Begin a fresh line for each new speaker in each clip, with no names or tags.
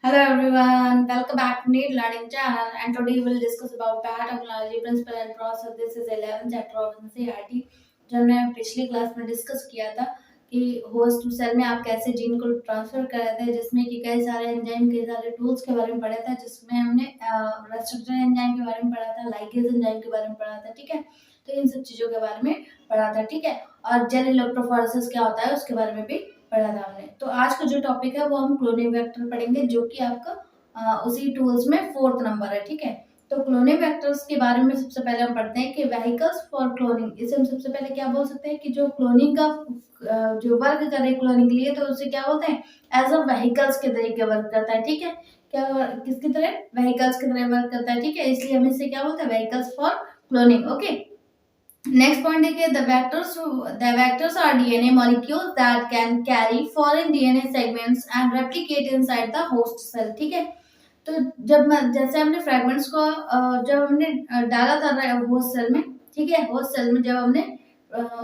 Hello everyone, welcome back to Need Learning Channel, and today we will discuss about biotechnology principle and process. This is 11th chapter of NCERT जो हमने पिछली class में discuss किया था कि host cell में आप कैसे जीन को ट्रांसफर कर रहे थे, जिसमें कि कई सारे एंजाइम कई सारे टूल्स के बारे में पढ़ा था, जिसमें हमने रेस्ट्रिक्टर एंजाइम के बारे में पढ़ा था, लाइगेज एंजाइम के बारे में पढ़ा था। ठीक है, तो इन सब चीज़ों के बारे में पढ़ा था। ठीक है, और जेल इलेक्ट्रोफोरेसिस क्या होता है उसके बारे में भी पढ़ा था हमने। तो आज का जो टॉपिक है वो हम क्लोनिंग वेक्टर पढ़ेंगे, जो कि आपका उसी टूल्स में फोर्थ नंबर है। ठीक है, तो क्लोनिंग वेक्टर्स के बारे में सबसे पहले हम पढ़ते हैं कि व्हीकल्स फॉर क्लोनिंग। इसे हम सबसे पहले क्या बोल सकते हैं कि जो क्लोनिंग का जो वर्क कर रहे हैं क्लोनिंग के लिए, तो उसे क्या बोलते हैं एज अ व्हीकल्स के तरीके वर्क करता है। ठीक है, क्या किसकी तरह? व्हीकल्स की तरह वर्क करता है। ठीक है, इसलिए हम इसे क्या बोलते हैं? Vehicles for cloning. Okay, next point देखिए, the vectors are DNA molecules that can carry foreign DNA segments and replicate inside the host cell। ठीक है, तो जैसे हमने फ्रेगमेंट्स को जब हमने डाला था होस्ट सेल में, ठीक है, होस्ट सेल में जब हमने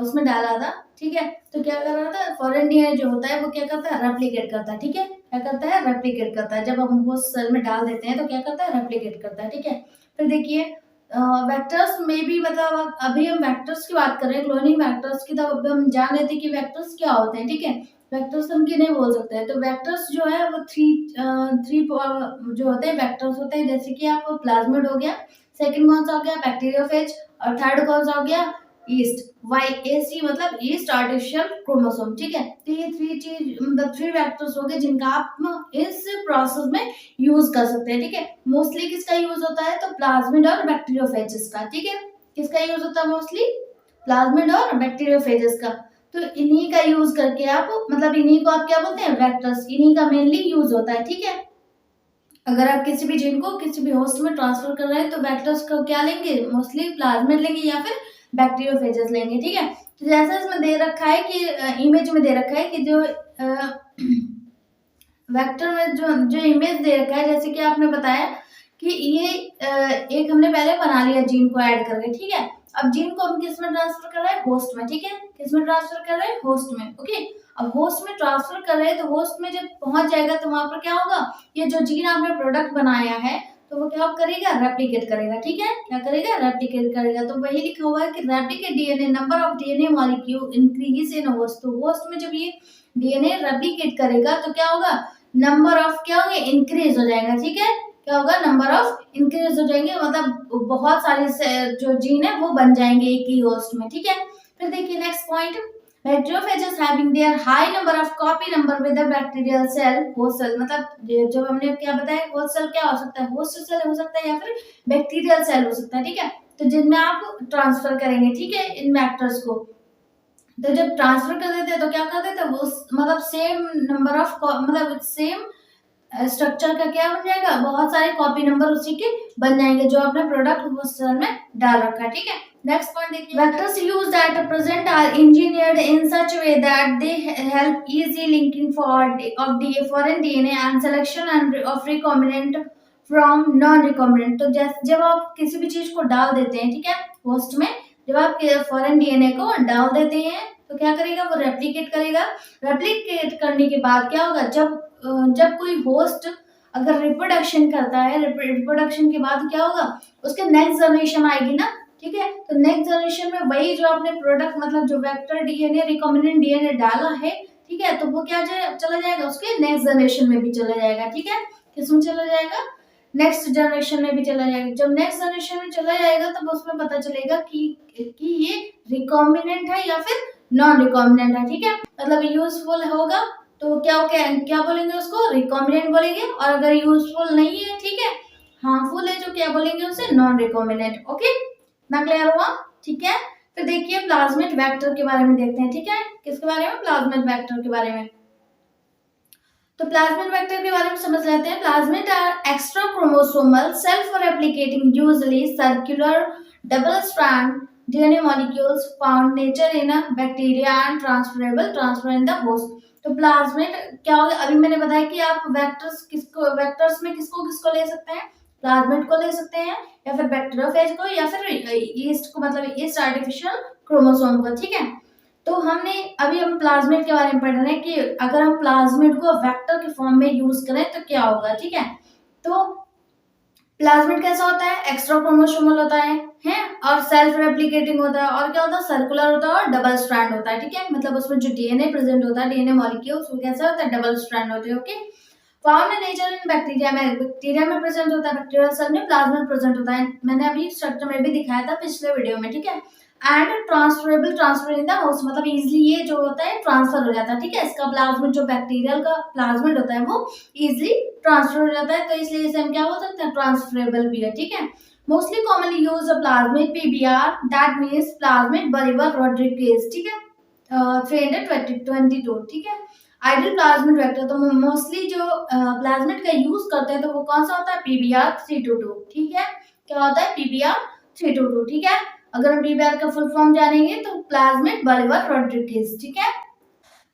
उसमें डाला था, ठीक है, तो क्या कर रहा था? फॉरेन डीएनए जो होता है वो क्या करता है? रेप्लिकेट करता है। ठीक है, क्या करता है? रेप्लिकेट करता है। जब हम होस्ट सेल में डाल देते हैं तो क्या करता है? रेप्लिकेट करता है। ठीक है, फिर देखिए वेक्टर्स में भी, मतलब अभी हम वेक्टर्स की बात कर रहे हैं, क्लोनिंग वेक्टर्स की, तब हम जान लेते हैं कि वेक्टर्स क्या होते हैं। ठीक है, वेक्टर्स हम किन्हें बोल सकते हैं? तो वेक्टर्स जो है वो थ्री जो होते हैं वेक्टर्स होते हैं, जैसे कि आप प्लाज्मिड हो गया, सेकंड कौन सा हो गया? बैक्टीरियोफेज, और थर्ड कौन सा हो गया? ईस्ट। वाई ए सी मतलब ईस्ट आर्टिफिशियल क्रोमोसोम। ठीक है, तो ये थ्री चीज मतलब थ्री वेक्टर्स हो गए जिनका आप इस प्रोसेस में यूज कर सकते हैं। ठीक है, मोस्टली किसका यूज होता है? तो प्लाज्मिड और बैक्टीरियोफेजेस का। ठीक है, किसका यूज होता है मोस्टली? प्लाज्मिड और बैक्टीरियोफेजेस का। तो इन्हीं का यूज करके आप, मतलब इन्हीं को आप क्या बोलते हैं? वेक्टर्स। इन्हीं का मेनली यूज होता है। ठीक है, अगर आप किसी भी जीन को किसी भी होस्ट में ट्रांसफर कर रहे हैं तो वेक्टर्स को क्या लेंगे? मोस्टली प्लाज्मिड लेंगे या फिर बैक्टीरियोफेजेस लेंगे। ठीक है, तो जैसा इसमें दे रखा है कि इमेज में दे रखा है कि जो वेक्टर में जो जो इमेज दे रखा है, जैसे कि आपने बताया कि ये एक हमने पहले बना लिया जीन को ऐड करके। ठीक है, अब जीन को हम किस में ट्रांसफर कर रहे हैं? होस्ट में। ठीक है, किस में ट्रांसफर कर रहे हैं? होस्ट में। ओके, अब होस्ट में ट्रांसफर कर रहे हैं तो होस्ट में जब पहुंच जाएगा तो वहां पर क्या होगा? ये जो जीन आपने प्रोडक्ट बनाया है तो वो क्या करेगा? रेप्लिकेट करेगा। ठीक है, क्या करेगा? रेप्लिकेट करेगा। तो वही लिखा हुआ है कि replicate DNA, number of DNA molecule increase in host. तो होस्ट में जब ये डीएनए रेप्लिकेट करेगा तो क्या होगा? नंबर ऑफ क्या होंगे? इंक्रीज हो जाएगा। ठीक है, क्या होगा? नंबर ऑफ इंक्रीज हो जाएंगे, मतलब बहुत सारे जो जीन है वो बन जाएंगे एक ही होस्ट में। ठीक है, फिर देखिए next point, Bacteriophages having their high number of copy number with the bacterial cell, host cell। मतलब जब हमने क्या बताया, host cell क्या हो सकता है? होस्ट सेल हो सकता है या फिर बैक्टीरियल सेल हो सकता है। ठीक है, तो जिनमें आप ट्रांसफर करेंगे, ठीक है, इन वेक्टर्स को, तो जब ट्रांसफर कर देते हैं तो क्या कर देते हैं? वो मतलब सेम नंबर ऑफ, मतलब सेम स्ट्रक्चर का क्या बन जाएगा? बहुत सारे कॉपी नंबर उसी के बन जाएंगे जो आपने प्रोडक्ट होस्ट सेल में डाल रखा है। ठीक है, नेक्स्ट पॉइंट देखिए, vectors used at present are engineered in such way that they help easy linking foreign DNA and selection and of recombinant from non recombinant. तो जब आप किसी भी चीज को डाल देते हैं, ठीक है, होस्ट में, जब आप फॉरेन डीएनए को डाल देते हैं तो क्या करेगा? वो रेप्लिकेट करेगा। रेप्लिकेट करने के बाद क्या होगा? जब कोई होस्ट अगर रिप्रोडक्शन करता है, रिप्रोडक्शन के बाद क्या होगा? उसके नेक्स्ट जनरेशन आएगी ना। ठीक है, तो नेक्स्ट जनरेशन में वही जो आपने प्रोडक्ट, मतलब जो वेक्टर डीएनए रिकॉम्बिनेंट डीएनए डाला है, ठीक है, तो वो क्या चला जाएगा? उसके नेक्स्ट जनरेशन में भी चला जाएगा। ठीक है, किसमें चला जाएगा? नेक्स्ट जनरेशन में भी चला जाएगा। जब नेक्स्ट जनरेशन में चला जाएगा तब उसमें पता चलेगा कि ये रिकॉम्बिनेंट है या फिर नॉन रिकॉम्बिनेंट है। ठीक है, मतलब यूजफुल होगा तो क्या क्या क्या बोलेंगे? उसको रिकॉम्बिनेंट बोलेंगे, और अगर यूजफुल नहीं है, ठीक है, हार्मफुल है, जो क्या बोलेंगे? उसे नॉन रिकॉम्बिनेंट। ओके, ना क्लियर हुआ? ठीक है, फिर देखिए प्लाज्मिड वेक्टर के बारे में देखते हैं। ठीक है, किसके बारे में? प्लाज्मिड वेक्टर के बारे में। तो प्लाज्मिड वेक्टर के बारे में समझ लेते हैं। Plasmid are extra chromosomal self replicating usually circular double strand DNA molecules found nature in a bacteria and transfer in the host. तो प्लाज्मिड क्या होगा? अभी मैंने बताया कि आप वेक्टर्स में किसको किसको ले सकते हैं? प्लाज्मिड को ले सकते हैं, या फिर बैक्टीरियोफेज को, या फिर ईस्ट को, मतलब ईस्ट आर्टिफिशियल क्रोमोसोम को। ठीक है, तो हमने अभी हम प्लाज्मिड के बारे में पढ़ रहे हैं कि अगर हम प्लाज्मिड को वेक्टर के फॉर्म में यूज करें तो क्या होगा, ठीक है। तो प्लाज्मिड कैसा होता है, एक्स्ट्रा क्रोमोसोमल होता है और सेल्फ रेप्लिकेटिंग होता है, और क्या होता है, सर्कुलर होता है और डबल स्ट्रैंड होता है, ठीक है। मतलब उसमें जो डीएनए प्रेजेंट होता है, डीएनए मॉलिक्यूल्स, वो कैसा होता है, डबल स्ट्रैंड होते हैं, okay. Found in nature in bacteria में प्रेजेंट होता है, बैक्टीरियल सेल में प्लाज्मिड प्रेजेंट होता है, मैंने अभी स्ट्रक्चर में भी दिखाया था पिछले वीडियो में, ठीक है। And transferable, transfer in the host, मतलब इजीली ये जो होता है ट्रांसफर हो जाता है, ठीक है। इसका प्लाज्मिड, जो बैक्टीरियल का प्लाज्मिड होता है, वो इजीली ट्रांसफर हो जाता है, तो इसलिए इसे हम क्या बोल सकते हैं, ट्रांसफरेबल भी है, ठीक है। Mostly commonly use plasmid pBR, that means plasmid Bolivar Rodriguez, ठीक है, 322, ठीक है। आइडियल प्लाज्मिड वेक्टर, तो मोस्टली जो प्लाज्मिड का यूज करते हैं तो वो कौन सा होता है, पीबीआर 322, ठीक है। क्या होता है, पीबीआर 322, ठीक है। अगर हम पीबीआर का फुल फॉर्म जानेंगे तो प्लाज्मिड बॉलिवर रोड्रिगेज, ठीक है।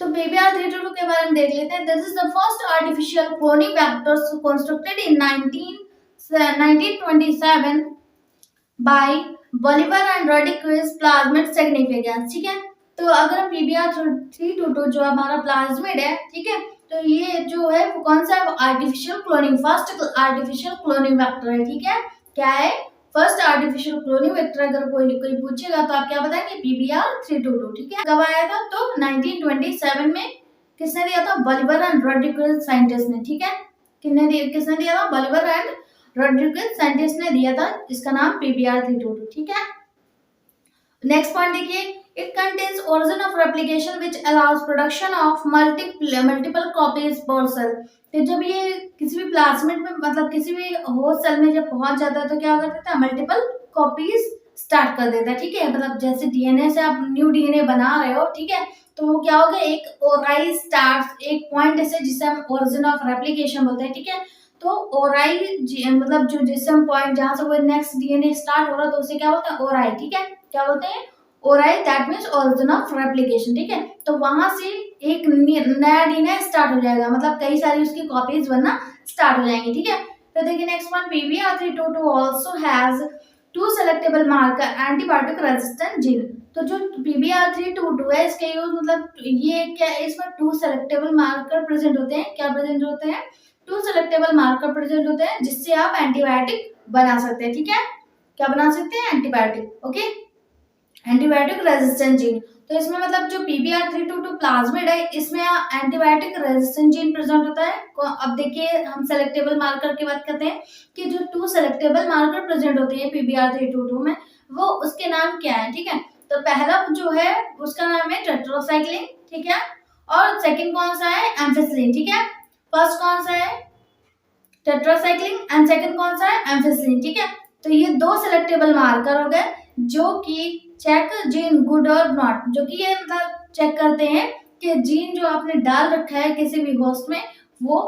तो पीबीआर 322 के बारे में देख लेते हैं। This is the first artificial cloning vectors constructed in 1927 by Bolivar and Rodriguez plasmid significance, ठीक है। तो अगर हम पीबीआर 322 जो हमारा प्लाज्मिड है, ठीक है, तो ये जो है वो कौन सा है, artificial cloning, first artificial cloning vector है, ठीक है। क्या है, फर्स्ट आर्टिफिशियल क्लोनिंग वेक्टर। अगर कोई पूछेगा तो आप क्या बताएंगे, पीबीआर 322, ठीक है। कब आया था, तो 1927 में किसने दिया था, बॉलिवर एंड रोड्रिगेज साइंटिस्ट ने, ठीक है। किसने दिया था, बॉलिवर एंड रोड्रिगेज साइंटिस्ट ने दिया था, इसका नाम पीबीआर 322, ठीक है। नेक्स्ट पॉइंट देखिए, it contains origin of replication which allows production of multiple copies पर सेल। तो जब ये किसी भी प्लाज्मिड में, मतलब किसी भी होस्ट सेल में जब पहुंच जाता है तो क्या कर देता है, मल्टीपल कॉपीज स्टार्ट कर देता है, ठीक है। मतलब जैसे डीएनए से आप न्यू डीएनए बना रहे हो, ठीक है, तो वो क्या होगा, एक ओराई स्टार्ट, एक पॉइंट ऐसे जिसे हम ओरिजिन ऑफ रेप्लिकेशन बोलते हैं, ठीक है। तो ओराई मतलब जो जिसे हम पॉइंट जहां से वो नेक्स्ट डीएनए स्टार्ट हो रहा है, तो उसे क्या बोलते हैं, ओराई, ठीक है। क्या बोलते हैं, ori, that means origin of replication, ठीक है। तो वहां से एक नया डीएनए स्टार्ट हो जाएगा, मतलब कई सारी उसकी कॉपीज बनना स्टार्ट हो जाएंगी, ठीक है। तो देखिए next one, PBR 322 also has two selectable marker antibiotic resistant gene. तो जो पीबीआर 322 है, इसके यूज, मतलब ये क्या है, इसमें टू सेलेक्टेबल मार्कर प्रेजेंट होते हैं, क्या प्रेजेंट होते हैं, टू सेलेक्टेबल मार्कर प्रेजेंट होते हैं, जिससे आप एंटीबायोटिक बना सकते हैं, ठीक है। क्या बना सकते हैं, antibiotic, okay, antibiotic resistant gene. तो इसमें मतलब जो पीबीआर 322 प्लाज्मिड है, इसमें एंटीबायोटिक रेजिस्टेंट जीन प्रेजेंट होता है। अब देखिए हम सेलेक्टेबल मार्कर की बात करते हैं कि जो टू सेलेक्टेबल मार्कर प्रेजेंट होते हैं पीबीआर 322 में, वो उसके नाम क्या है, ठीक है। तो पहला जो है उसका नाम है टेट्रासाइक्लिन, ठीक है, और सेकंड कौन सा है, एम्फिसिलिन, ठीक है। फर्स्ट कौन सा है, टेट्रासाइक्लिन, एंड सेकंड कौन सा है, एम्फिसिलिन, ठीक है। तो ये दो सेलेक्टेबल मार्कर हो गए जो कि चेक जीन गुड और नॉट, जो कि ये मतलब चेक करते हैं कि जीन जो आपने डाल रखा है किसी भी होस्ट में, वो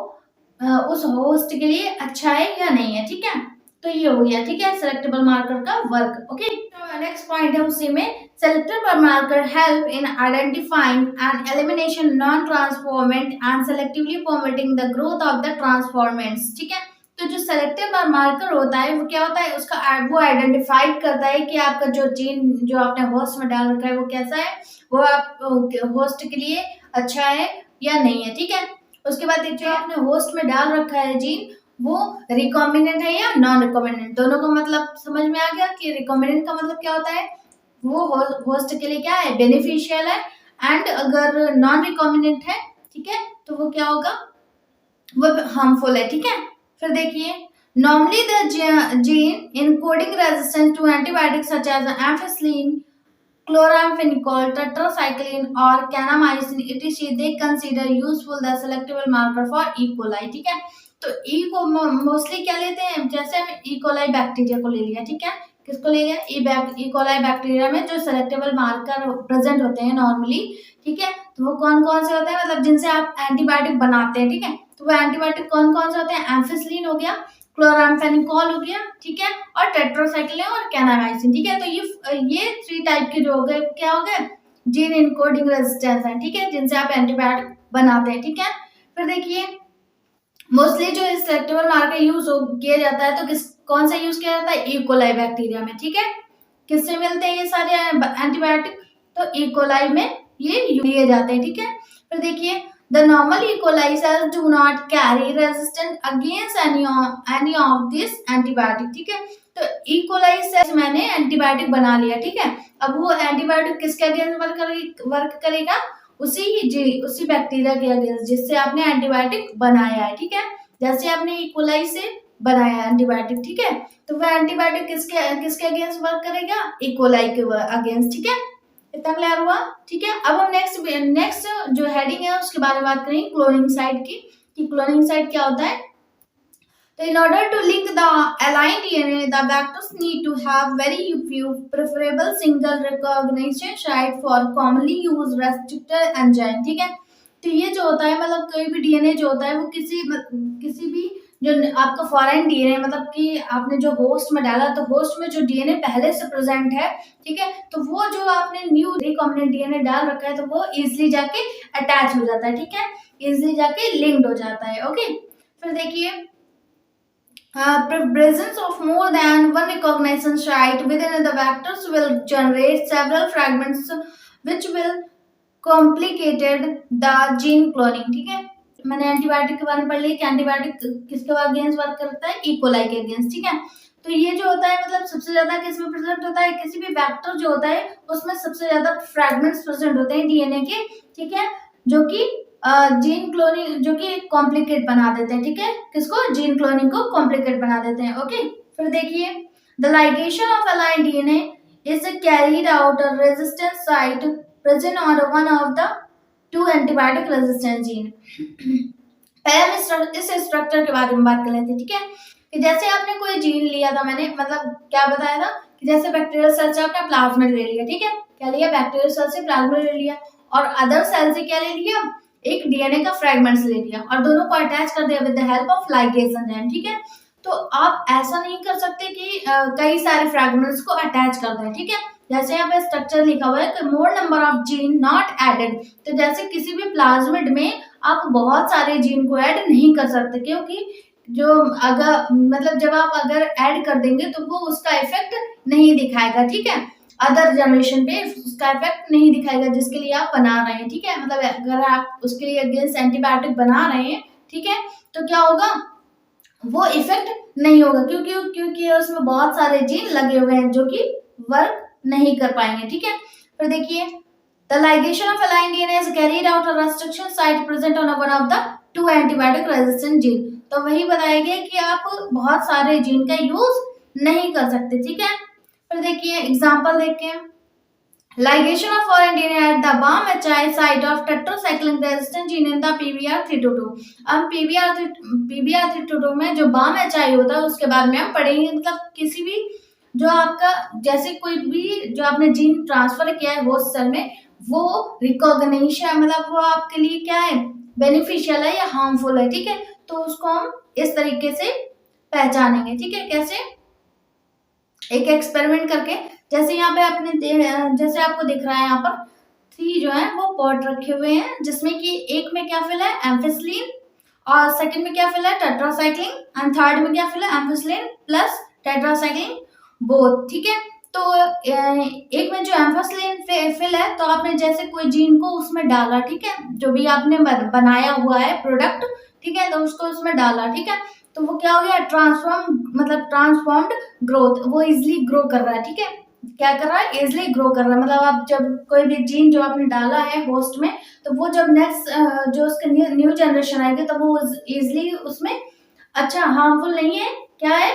उस होस्ट के लिए अच्छा है या नहीं है, ठीक है। तो ये हो गया, ठीक है, सेलेक्टेबल मार्कर का वर्क, ओके। नेक्स्ट पॉइंट है उसी में, selectable marker help in identifying and elimination non transformant and selectively promoting the growth of the transformants, ठीक है। तो जो सेलेक्टिव मार्कर होता है वो क्या होता है, उसका वो आइडेंटिफाइड करता है कि आपका जो जीन जो आपने होस्ट में डाल रखा है वो कैसा है, वो आप होस्ट के लिए अच्छा है या नहीं है, ठीक है। उसके बाद जो आपने होस्ट में डाल रखा है जीन, वो रिकॉम्बिनेंट है या नॉन रिकॉम्बिनेंट, दोनों का मतलब समझ में आ गया कि रिकॉम्बिनेंट का मतलब क्या होता है, वो होस्ट के लिए क्या है, बेनिफिशियल है, एंड अगर नॉन रिकॉम्बिनेंट है, ठीक है, तो वो क्या होगा, वो हार्मफुल है, ठीक है। फिर देखिए, normally the gene encoding resistance to antibiotics such as ampicillin, chloramphenicol, tetracycline or kanamycin etc they consider useful the selectable marker for E. coli, ठीक है। तो ई को मोस्टली क्या लेते हैं, जैसे हम ई कोलाई बैक्टीरिया को ले लिया, ठीक है, किसको ले लिया, ई कोलाई बैक्टीरिया में जो सेलेक्टेबल मार्कर प्रेजेंट होते हैं नॉर्मली, ठीक है, तो वो कौन कौन से होते हैं, मतलब जिनसे आप एंटीबायोटिक बनाते हैं, ठीक है। तो वो एंटीबायोटिक कौन कौन से होते हैं, एम्फिसिलिन हो गया, क्लोराम्फेनिकोल हो गया, ठीक है, और टेट्रासाइक्लिन और कैनामाइसिन, ठीक है। तो ये थ्री टाइप के जो हो गए, क्या हो गए, जीन इनकोडिंग रेजिस्टेंस है, ठीक है, जिनसे आप एंटीबायोटिक बनाते हैं, ठीक है। फिर देखिए, मोस्टली जो सेलेक्टेबल मार्कर यूज किया जाता है, तो कौन सा यूज किया जाता है, ई कोलाई बैक्टीरिया में, ठीक है। किससे मिलते हैं ये सारे एंटीबायोटिक, तो ई कोलाई में ये लिए जाते हैं, ठीक है। फिर देखिए the normal E coli sales do not carry resistance against any of this antibiotic, ठीक है। तो इकोलाई सेल्स मैंने एंटीबायोटिक बना लिया, ठीक है। अब वो एंटीबायोटिक किसके अगेंस्ट वर्क करेगा, उसी बैक्टीरिया के अगेंस्ट जिससे आपने एंटीबायोटिक बनाया है, ठीक है। जैसे आपने इकोलाई से बनाया एंटीबायोटिक, ठीक है, तो वह एंटीबायोटिक किसके अगेंस्ट वर्क करेगा, इकोलाई के अगेंस्ट, ठीक है। इतना क्लियर हुआ, ठीक है। अब हम नेक्स्ट जो हेडिंग है उसके बारे में बात करेंगे, क्लोनिंग साइट की, कि क्लोनिंग साइट क्या होता है। तो in order to link the aligned DNA, the vectors need to have very few preferable single recognition site for commonly used restrictor enzyme, ठीक है। तो ये जो होता है मतलब कोई भी डीएनए जो होता है वो किसी भी जो आपका फॉरेन डीएनए मतलब कि आपने जो होस्ट में डाला तो होस्ट में जो डीएनए पहले से प्रेजेंट है, ठीक है, तो वो जो आपने न्यू रिकॉम्बिनेंट डीएनए डाल रखा है तो वो इजिली जाके अटैच हो जाता है, ठीक है, इजिली जाके लिंक्ड हो जाता है, ओके। फिर देखिए presence of more than one recognition site within the vectors will generate several fragments which will complicated the gene cloning, ठीक है। मैंने एंटीबायोटिक के बारे में पढ़ लिया कि एंटीबायोटिक किसके अगेंस्ट वर्क करता है, इकोलाई के अगेंस्ट, ठीक है। तो ये जो होता है मतलब सबसे ज्यादा किसमें प्रेजेंट होता है, किसी भी वेक्टर जो होता है उसमें सबसे ज्यादा फ्रैगमेंट्स प्रेजेंट होते हैं डीएनए के, ठीक है, जो कि जीन क्लोनिंग जो कि कॉम्प्लिकेट बना देते हैं, ठीक है, किसको, जीन क्लोनिंग को कॉम्प्लिकेट बना देते हैं, ओके। फिर देखिए the ligation of aligned DNA is carried out a resistance site present on one of the two antibiotic resistance gene. पहले हम इस स्ट्रक्चर के बारे में बात कर लेते हैं, ठीक है, कि जैसे आपने कोई जीन लिया था, मैंने मतलब क्या बताया था कि जैसे बैक्टीरियल सेल से आपने प्लाज्मिड ले लिया, ठीक है, क्या लिया, बैक्टीरियल सेल से प्लाज्मिड ले लिया और अदर सेल से क्या ले लिया, एक डीएनए का फ्रेगमेंट्स ले लिया और दोनों को अटैच कर दिया with the help of ligase enzyme, ठीक है। तो आप ऐसा नहीं कर सकते कि कई सारे फ्रेगमेंट्स को अटैच कर दें, ठीक है। जैसे यहाँ पे स्ट्रक्चर लिखा हुआ है कि more number of gene not added, तो जैसे किसी भी प्लाज्मिड में आप बहुत सारे जीन को ऐड नहीं कर सकते, क्योंकि जो अगर मतलब जब आप अगर ऐड कर देंगे तो वो उसका इफेक्ट नहीं दिखाएगा, ठीक है, अदर जनरेशन पे उसका इफेक्ट नहीं दिखाएगा जिसके लिए आप बना रहे हैं, ठीक है। मतलब अगर आप उसके लिए अगेंस्ट एंटीबायोटिक बना रहे हैं, ठीक है, तो क्या होगा, वो इफेक्ट नहीं होगा क्योंकि उसमें बहुत सारे जीन लगे हुए हैं जो कि वर्क नहीं कर पाएंगे, ठीक है। फिर देखिए the ligation of aligned DNA is carried out a restriction site present on one of the two antibiotic resistant gene. तो वही बताया गया कि आप बहुत सारे जीन का यूज नहीं कर सकते, ठीक है। फिर देखिए एग्जांपल देखते हैं, ligation of foreign DNA at the BAM-HI site of tetracycline resistant gene in the PBR322। अब PBR322 में जो BAM-HI होता है उसके बारे में हम पढ़ेंगे, मतलब किसी भी जो आपका जैसे कोई भी जो आपने जीन ट्रांसफर किया है होस्ट सेल में वो रिकॉग्निशन मतलब वो आपके लिए क्या है, बेनिफिशियल है या हार्मफुल है, ठीक है, तो उसको हम इस तरीके से पहचानेंगे, ठीक है। कैसे, एक एक्सपेरिमेंट करके, जैसे यहाँ पे आपने जैसे आपको दिख रहा है यहाँ पर 3 जो है वो पॉट रखे हुए हैं जिसमें कि एक में क्या फिल है, एम्फिसिलिन, और सेकंड में क्या फिल है, टेट्रासाइक्लिन, एंड थर्ड में क्या फिल है, एम्फिसिलिन प्लस टेट्रासाइक्लिन बोथ, ठीक है। तो एक में जो एम्फिसिलिन फिल है तो आपने जैसे कोई जीन को उसमें डाला, ठीक है, जो भी आपने बनाया हुआ है प्रोडक्ट, ठीक है, तो उसको उसमें डाला, ठीक है, तो वो क्या हो गया, ट्रांसफॉर्म्ड ग्रोथ, वो इजिली ग्रो कर रहा है, ठीक है, क्या कर रहा है, इजिली ग्रो कर रहा है। मतलब आप जब कोई भी जीन जो आपने डाला है होस्ट में तो वो जब नेक्स्ट जो उसका न्यू जनरेशन आएगी तो वो इजिली उसमें अच्छा हार्मफुल नहीं है, क्या है,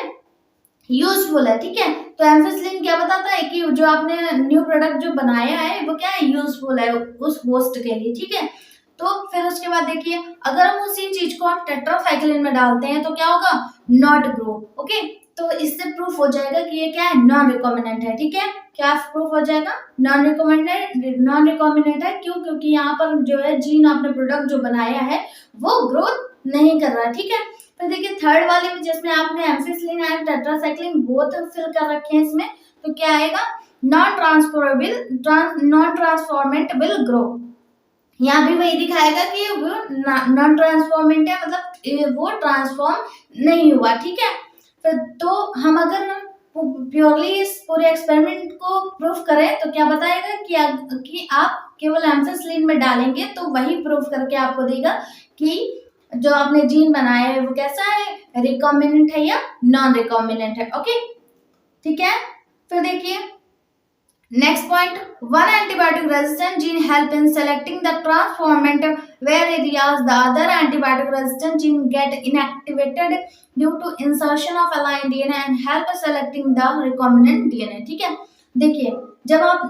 यूजफुल है, ठीक है। तो एम्फिसिलिन क्या बताता है कि जो आपने न्यू प्रोडक्ट जो बनाया है वो क्या है, यूजफुल है उस होस्ट के लिए, ठीक है। तो फिर उसके बाद देखिए अगर हम उसी चीज को हम टेट्रासाइक्लिन में डालते हैं तो क्या होगा, नॉट ग्रो, ओके। तो इससे प्रूफ हो जाएगा कि ये क्या है, नॉन रिकॉम्बिनेंट है, ठीक है। क्या प्रूफ हो जाएगा, नॉन रिकॉम्बिनेंट है, क्यों, क्योंकि यहाँ पर जो है जीन आपने प्रोडक्ट जो बनाया है वो ग्रोथ नहीं कर रहा, ठीक है। फिर देखिए थर्ड वाले में जिसमें आपने ampicillin and tetracycline both fill कर रखे हैं इसमें, तो क्या आएगा, नॉन ट्रांसफॉर्मेंटेबल ग्रो। यहाँ भी वही दिखाएगा कि वो नॉन ट्रांसफॉर्मेंट है, मतलब वो ट्रांसफॉर्म नहीं हुआ, ठीक है। फिर तो हम अगर प्योरली इस पूरे एक्सपेरिमेंट को प्रूफ करें तो क्या बताएगा कि आप केवल एम्फिसिलिन में डालेंगे तो वही प्रूफ करके आपको देगा कि जो आपने जीन बनाया है वो कैसा है, रिकॉम्बिनेंट है या नॉन रिकॉम्बिनेंट है। ओके, ठीक है। फिर देखिए next point, one antibiotic resistant gene help in selecting the transformant where areas the other antibiotic resistant gene get inactivated due to insertion of aligned DNA and help selecting the recombinant DNA। ठीक है, देखिए जब आप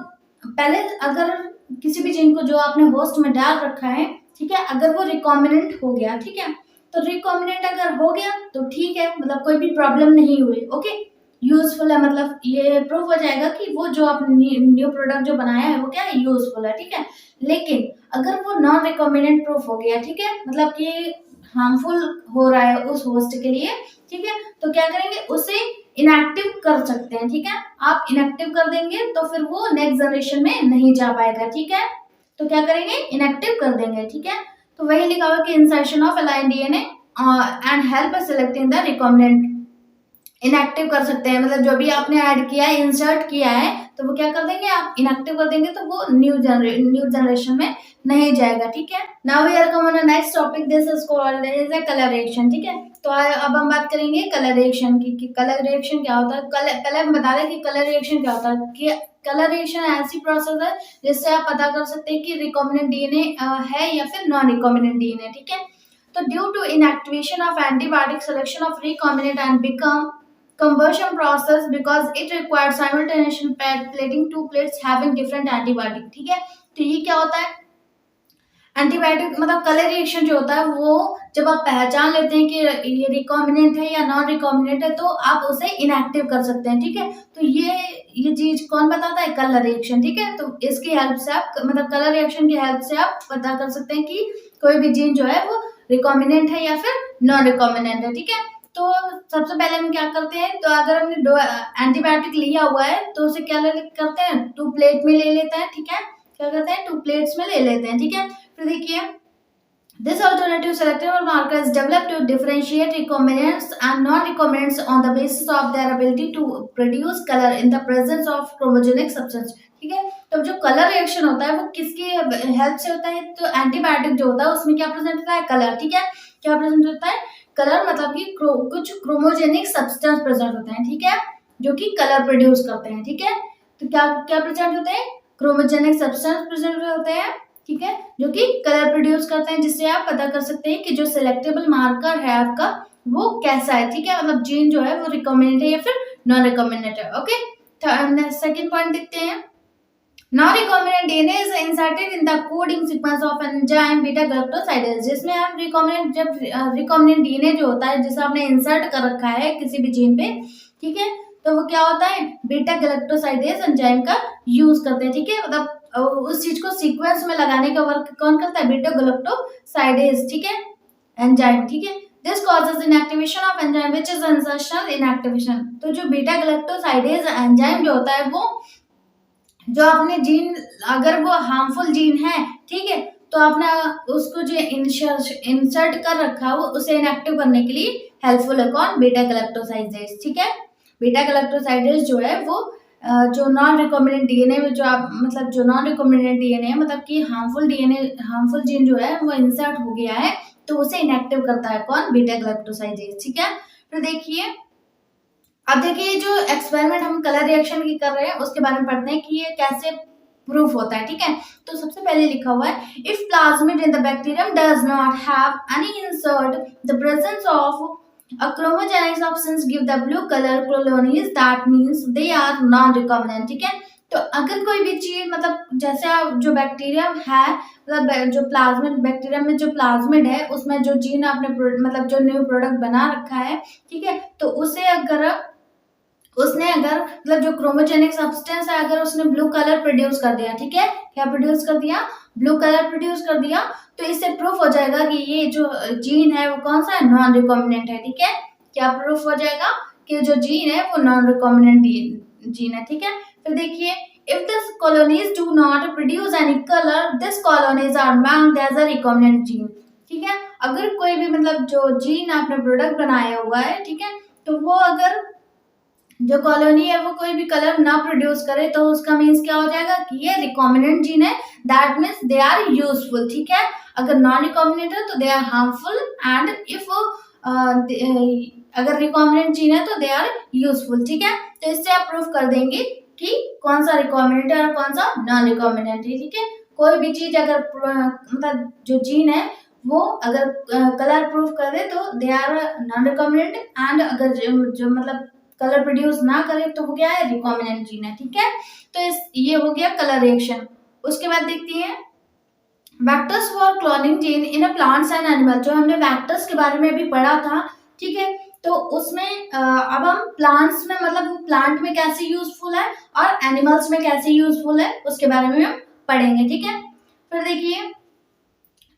पहले अगर किसी भी gene को जो आपने होस्ट में डाल रखा है, ठीक है, अगर वो रिकॉम्बिनेंट हो गया, ठीक है, तो रिकॉम्बिनेंट अगर हो गया तो ठीक है, मतलब कोई भी प्रॉब्लम नहीं हुई। ओके, यूजफुल है, मतलब ये प्रूफ हो जाएगा कि वो जो आपने न्यू प्रोडक्ट जो बनाया है वो क्या है, यूजफुल है। ठीक है, लेकिन अगर वो नॉन रिकॉम्बिनेंट प्रूफ हो गया, ठीक है, मतलब कि हार्मफुल हो रहा है उस होस्ट के लिए, ठीक है, तो क्या करेंगे, उसे इनएक्टिव कर सकते हैं। ठीक है, आप इनएक्टिव कर देंगे तो फिर वो नेक्स्ट जनरेशन में नहीं जा पाएगा। ठीक है, तो क्या करेंगे, इनएक्टिव कर देंगे। ठीक है, तो वही लिखा हुआ कि insertion of align DNA and help selecting the recombinant, inactive कर सकते हैं, मतलब जो भी आपने ऐड किया है, इंसर्ट किया है, तो वो क्या कर देंगे, आप इनएक्टिव कर देंगे तो वो न्यू जनरेशन में नहीं जाएगा। ठीक है, now we are come on next topic, this is called is a colour reaction. ठीक है, तो अब हम बात करेंगे कलर रिएक्शन की कि कलर रिएक्शन क्या होता है। पहले हम बता दें कि कलर रिएक्शन क्या होता है। कि कलर रिएक्शन ऐसी प्रोसेस है जिससे आप पता कर सकते हैं कि रिकॉम्बिनेंट डीएनए है या फिर नॉन रिकॉम्बिनेंट डीएनए। ठीक है, तो due to inactivation of antibiotic selection of recombinant and become conversion process because it requires simultaneous plating two plates having different antibiotic। ठीक है, तो ये क्या होता है, एंटीबायोटिक मतलब कलर रिएक्शन जो होता है वो जब आप पहचान लेते हैं कि ये रिकॉम्बिनेंट है या नॉन रिकॉम्बिनेंट है तो आप उसे इनएक्टिव कर सकते हैं। ठीक है, तो ये चीज कौन बताता है, कलर रिएक्शन। ठीक है, तो इसकी हेल्प से आप मतलब कलर रिएक्शन की हेल्प से आप पता कर सकते हैं कि कोई भी जीन जो है वो रिकॉम्बिनेंट है या फिर नॉन रिकॉम्बिनेंट है। ठीक है, तो सबसे पहले हम क्या करते हैं, तो अगर हमने दो एंटीबायोटिक लिया हुआ है तो उसे क्या करते हैं, 2 प्लेट में ले लेते हैं। ठीक है, क्या करते हैं, 2 प्लेट्स में ले लेते हैं। ठीक है, फिर देखिए this alternative selective marker is developed to differentiate recombinants and non-recombinants on the basis of their ability to produce color in the presence of chromogenic substance। ठीक है, तो जो कलर रिएक्शन होता है वो किसकी हेल्प से होता है, तो एंटीबायोटिक जो होता है उसमें क्या प्रेजेंट होता है, कलर। ठीक है, क्या प्रेजेंट होता है, कलर, मतलब कि कुछ क्रोमोजेनिक सब्सटेंस प्रेजेंट होते हैं। ठीक है, जो कि कलर प्रोड्यूस करते हैं। ठीक है, तो क्या क्या प्रेजेंट होते हैं, क्रोमोजेनिक सब्सटेंस प्रेजेंट होते हैं। ठीक है, जो कि कलर प्रोड्यूस करते हैं, जिससे आप पता कर सकते हैं कि जो सिलेक्टेबल मार्कर है आपका वो कैसा है। ठीक है, मतलब जीन जो है वो रिकॉम्बिनेंट है या फिर नॉन रिकॉम्बिनेंट है। ओके, सेकंड पॉइंट देखते हैं, non-recombinant DNA is inserted in the coding sequence of enzyme beta galactosidase। जिसमें हम रिकॉम्बिनेंट, जब रिकॉम्बिनेंट डीएनए जो होता है जिसे आपने इंसर्ट कर रखा है किसी भी जीन पे, ठीक है, तो वो क्या होता है, बीटा गैलेक्टोसाइडेज एंजाइम का यूज करते हैं। ठीक है, मतलब उस चीज को सीक्वेंस में लगाने का वर्क कौन करता है, बीटा गैलेक्टोसाइडेज। ठीक है, एंजाइम। ठीक है, this causes inactivation of enzyme which is insertional inactivation. तो जो बीटा गैलेक्टोसाइडेज एंजाइम जो होता है वो जो आपने जीन, अगर वो हार्मफुल जीन है, ठीक है, तो आपने उसको जो इंसर्ट कर रखा है वो उसे इनएक्टिव करने के लिए हेल्पफुल है कौन, बीटा गैलेक्टोसाइडेज। ठीक है, बीटा गैलेक्टोसाइडेज जो है वो जो नॉन रिकॉम्बिनेंट डीएनए में जो आप मतलब जो नॉन रिकॉम्बिनेंट डीएनए है, मतलब कि हार्मफुल जीन जो है वो इंसर्ट हो गया है तो उसे इनएक्टिव करता है कौन, बीटा गैलेक्टोसाइडेज। ठीक है, फिर देखिए अब देखिए जो एक्सपेरिमेंट हम कलर रिएक्शन की कर रहे हैं उसके बारे में पढ़ते हैं कि ये कैसे प्रूफ होता है। ठीक है, तो सबसे पहले लिखा हुआ है, if plasmid in the bacterium does not have any insert the presence of a chromogenic substance give the blue color colonies that means they are non recombinant। ठीक है, तो अगर कोई भी चीज मतलब जैसे जो बैक्टीरियम है, मतलब जो प्लाज्मिड, बैक्टीरियम में जो प्लाज्मिड है उसमें जो जीन आपने मतलब जो न्यू प्रोडक्ट बना रखा है, ठीक है, तो उसे अगर उसने अगर मतलब जो क्रोमोजेनिक सब्सटेंस है अगर उसने ब्लू कलर प्रोड्यूस कर दिया, ठीक है, क्या प्रोड्यूस कर दिया, ब्लू कलर प्रोड्यूस कर दिया, तो इससे प्रूफ हो जाएगा कि ये जो जीन है वो कौन सा है, नॉन रिकॉम्बिनेंट है। ठीक है, क्या प्रूफ हो जाएगा कि जो जीन है वो नॉन रिकॉम्बिनेंट जीन है। ठीक है, फिर देखिए if this colonies do not produce any colour this colonies are marked as a recombinant gene. ठीक है, अगर कोई भी मतलब जो जीन आपने प्रोडक्ट बनाया हुआ है, ठीक है, तो वो अगर जो कॉलोनी है वो कोई भी कलर ना प्रोड्यूस करे तो उसका मीन्स क्या हो जाएगा कि ये रिकॉम्बिनेंट जीन है, that means they are useful, ठीक है। अगर नॉन रिकॉम्बिनेंट है तो they are harmful, and if अगर रिकॉम्बिनेंट जीन है तो दे आर यूजफुल, ठीक है। तो इससे आप प्रूफ कर देंगे कि कौन सा रिकॉम्बिनेंट है और कौन सा नॉन रिकॉम्बिनेंट है, ठीक है। कोई भी चीज अगर मतलब जो जीन है वो अगर कलर प्रूफ करे तो they are non recombinant, and अगर जो मतलब कलर प्रोड्यूस ना करे तो वो क्या है, रिकॉम्बिनेंट जीन है, ठीक है। तो ये हो गया कलर रिएक्शन। उसके बाद देखते हैं vectors for cloning gene in a plants and animal. जो हमने वेक्टर्स के बारे में अभी पढ़ा था, ठीक है। तो उसमें अब हम प्लांट्स में मतलब प्लांट में कैसे यूजफुल है और एनिमल्स में कैसे यूजफुल है उसके बारे में हम पढ़ेंगे, ठीक है। फिर देखिए,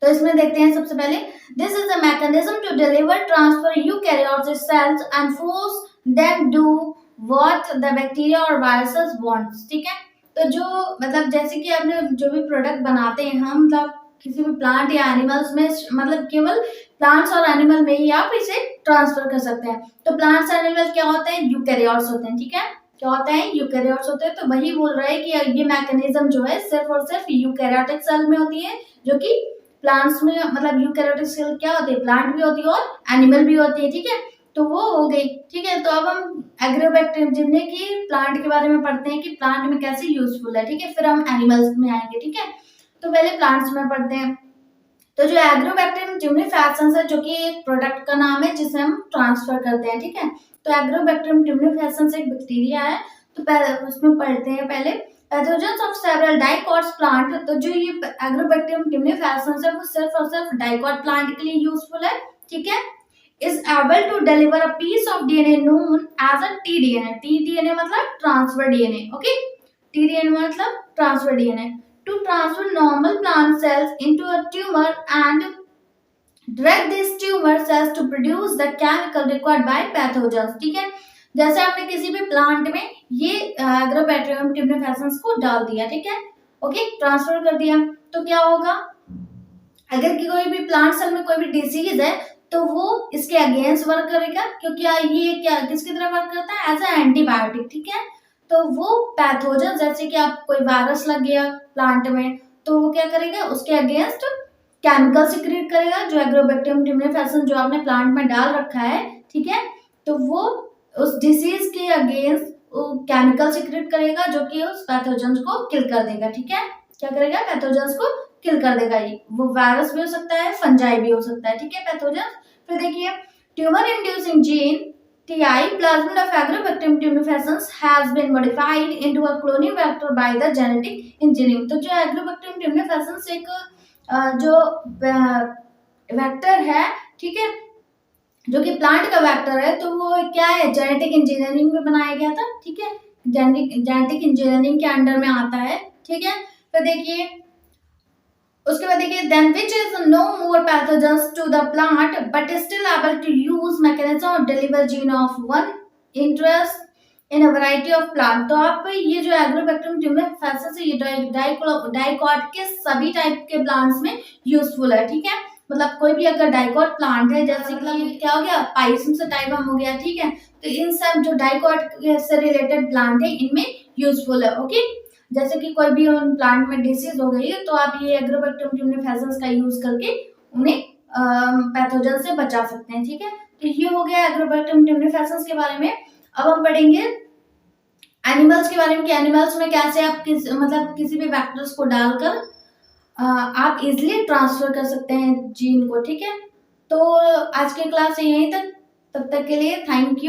तो इसमें देखते हैं सबसे पहले, this is a mechanism to deliver transfer eukaryotic cells and force them do what the bacteria और वायरसेस वांट्स, ठीक है। तो जो मतलब जैसे कि हमने जो भी प्रोडक्ट बनाते हैं हम, मतलब किसी भी प्लांट या एनिमल्स में, मतलब केवल प्लांट्स और एनिमल में ही आप इसे ट्रांसफर कर सकते हैं। तो प्लांट्स और एनिमल क्या होते हैं, यूकैरियोट्स होते हैं, ठीक है। क्या होते हैं, यूकैरियोट्स होते हैं। तो वही बोल रहा है कि ये मैकेनिज्म जो है सिर्फ और सिर्फ यूकैरियोटिक सेल में होती है, जो कि प्लांट्स में मतलब यूकैरियोटिक सेल क्या होती है, प्लांट भी होती है और एनिमल भी होती है, ठीक है। तो वो हो गई, ठीक है। तो अब हम एग्रोबैक्टीरियम जितने की प्लांट के बारे में पढ़ते हैं कि प्लांट में कैसे यूजफुल है, ठीक है। फिर हम एनिमल्स में आएंगे, ठीक है। तो पहले प्लांट्स में पढ़ते हैं। तो जो एग्रोबैक्टीरियम टिम्निफेसेंस है, जो कि एक प्रोडक्ट का नाम है जिसे हम ट्रांसफर करते हैं, ठीक है। तो एग्रोबैक्टीरियम टिम्निफेसेंस एक बैक्टीरिया है। तो पहले उसमें पढ़ते हैं पहले pathogens of several dicots plant. तो जो ये एग्रोबैक्टीरियम टिम्निफेसेंस है वो सिर्फ और सिर्फ डाइकॉट प्लांट के लिए यूजफुल है, ठीक है। Is able to deliver a piece of DNA known as a TDNA. TDNA मतलब ट्रांसफर डीएनए, ओके। टीडीएनए मतलब transfer DNA to transfer normal plant cells into a tumor and direct these tumor cells to produce the chemical required by pathogens, ठीक है। जैसे आपने किसी भी plant में ये एग्रोबैक्टीरियम टिम्निफेसेंस को डाल दिया, ठीक है, ओके, ट्रांसफर कर दिया, तो क्या होगा, अगर कि कोई भी प्लांट सेल में कोई भी डिसीज है तो वो इसके अगेंस्ट वर्क करेगा, क्योंकि ये क्या किसकी तरह वर्क करता है, एज ए एंटीबायोटिक, ठीक है। तो वो पैथोजन, जैसे कि आप कोई वायरस लग गया प्लांट में, तो वो क्या करेगा, उसके अगेंस्ट केमिकल सिक्रीट करेगा, जो एग्रोबैक्टीरियम टिम्निफेसेंस जो आपने प्लांट में डाल रखा है, ठीक है। तो वो उस डिसीज के अगेंस्ट केमिकल सिक्रीट करेगा जो कि उस पैथोजन को किल कर देगा, ठीक है। क्या करेगा, पैथोजन को किल कर देगा। ये वो वायरस भी हो सकता है, फंजाई भी हो सकता है, ठीक है, पैथोजन। फिर देखिए, tumour inducing gene TI plasmid of Agrobacterium tumefaciens has been modified into a cloning vector by the genetic engineering। तो जो Agrobacterium tumefaciens एक जो वेक्टर है, ठीक है, जो कि प्लांट का वेक्टर है, तो वो क्या है, जेनेटिक इंजीनियरिंग में बनाया गया था, ठीक है। जेनेटिक इंजीनियरिंग के अंडर में आता है, ठीक है। तो देखिए, उसके बाद देखिए, then which is no more pathogens to the plant but is still able to use mechanism of deliver gene of one interest in a variety of plant। तो आप ये जो एग्रोबैक्टीरियम टिम्निफेसेंस है, ये डाइकॉट के सभी टाइप के प्लांट्स में यूजफुल है, ठीक है। मतलब कोई भी अगर डाइकॉट प्लांट है, जैसे कि क्या हो गया, पाइसम टाइपम हो गया, ठीक है। तो इन सब जो डाइकॉट से रिलेटेड प्लांट है इनमें यूजफुल है, ओके। जैसे कि कोई भी उन प्लांट में डिसीज हो गई है तो आप ये एग्रोबैक्टीरियम टिम्निफेसेंस का यूज करके उन्हें पैथोजन से बचा सकते हैं, ठीक है। तो ये हो गया एग्रोबैक्टीरियम टिम्निफेसेंस के बारे में। अब हम पढ़ेंगे एनिमल्स के बारे में कि एनिमल्स में कैसे आप मतलब किसी भी वेक्टर्स को डालकर आप इजिली ट्रांसफर कर सकते हैं जीन को, ठीक है। तो आज की क्लास यहीं तक, तब तक के लिए थैंक यू।